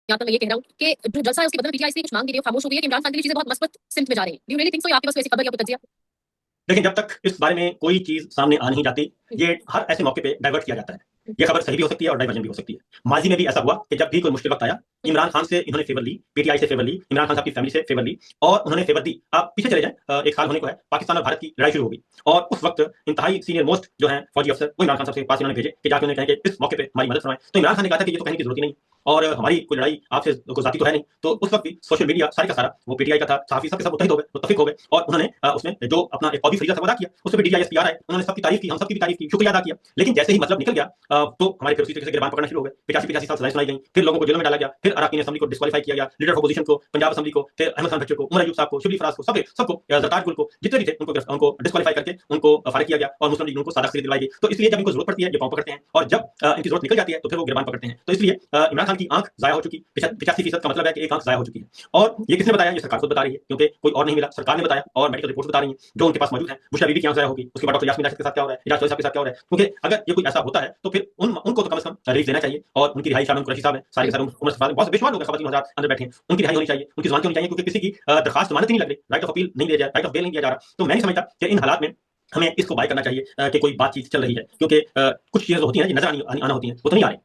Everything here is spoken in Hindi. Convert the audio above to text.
यहाँ तक मैं ये कह रहा हूँ कि जो जलसा है उसके बदले में पीटीआई से कुछ मांग भी रही है, खामोश हो गई है कि इमरान खान के लिए चीजें बहुत मस्बत सिमत में जा रही हैं। Do you really think so? आपके पास ऐसी खबर या कोई तज्जिया? लेकिन जब तक इस बारे में कोई चीज सामने आ नहीं जाती, ये हर ऐसे मौके पे डाइवर्ट किया जाता है। ये खबर सही भी हो सकती है और डाइवर्जन भी हो सकती है। माजी में भी ऐसा हुआ कि जब भी कोई मुश्किल वक्त आया, इमरान खान से इन्होंने फेवर ली, पीटीआई से फेवर ली, इमरान खान साहब की फैमिली से फेवर ली और उन्होंने फेवर दी। आप पीछे चले जाएं, एक साल होने को है, पाकिस्तान और भारत की लड़ाई शुरू हो गई और उस वक्त इंतहाई सीनियर मोस्ट जो है फौजी अफसर वो इमरान खान साहब के पास इन्होंने भेजे कि जाके उन्हें कहें कि इस मौके पे हमारी मदद फरमाएं। तो इमरान खान ने कहा था कि ये तो कहने की जरूरत ही नहीं और हमारी कोई लड़ाई आपसे कोई जाती तो है नहीं। तो उस वक्त भी सोशल मीडिया सारी का सारा वो पीटीआई का था, सहाफी सब के सब मुत्तहिद हो गए, मुत्तफिक हो गए और उन्होंने उसमें जो अपना एक फौजी फरीजा था वो अदा किया, उसमें भी डीजीआईएस पीआर आए, उन्होंने सबकी तारीफ की, हम सबकी भी तारीफ की, शुक्रिया अदा किया। लेकिन जैसे ही मतलब निकल गया तो हमारे फिर उसी तरीके से गिरबान पकड़ना शुरू हो गए। 85 साल सजाएं सुनाई गई, फिर लोगों को जेलों में डाला गया, फिर अरकान असेंबली को डिस्क्वालीफाई किया गया, लीडर ऑफ अपोजिशन को, पंजाब असेंबली को, फिर अहमद खान बच्चों को, उमर अयूब साहब को, शिबली फराज को, सबको जरताज गुल को, जितने भी थे उनको डिस्क्वालीफाई करके उनको फारिग किया गया और मुस्लिम लीग उनको सादा खरीद दिलाई गई। तो इसलिए जब इनको जरूरत पड़ती है ये पांव पकड़ते हैं और जब इनकी जरूरत निकल जाती है तो फिर वो गिरबान पकड़ते हैं। तो इसलिए इमरान खान की आंख जाया हो चुकी, 85% का मतलब है कि एक आंख जाया हो चुकी है। और ये किसने बताया? ये सरकार खुद बता रही है, क्योंकि कोई और नहीं मिला, सरकार ने बताया और मेडिकल रिपोर्ट बता रही है जो उनके पास मौजूद है। बुशरा बीबी की आंख जाया होगी, उसके बाद डॉक्टर यास्मीन राशिद के साथ क्या हो रहा है, इजाज चौधरी साहब के साथ क्या हो रहा है। क्योंकि अगर ये कोई ऐसा होता है तो फिर उनको तो कम से कम रिलीफ देना चाहिए और उनकी रिहाई शामिल कुरैशी साहब है, सारे के सारे उमर साहब बहुत बेशुमार लोग हैं, खवातीन हज़ार अंदर बैठे हैं, उनकी रिहाई होनी चाहिए, उनकी जमानत होनी चाहिए, क्योंकि किसी की दरखास्त जमानत ही नहीं लग रही, राइट ऑफ अपील नहीं दिया जा रहा, राइट ऑफ बेल नहीं दिया जा रहा। तो मैं नहीं समझता कि इन हालात में हमें इसको बाय करना चाहिए कि कोई बातचीत चल रही है, क्योंकि कुछ चीजें होती हैं नजर आना होती हैं, वो तो नहीं आ रही।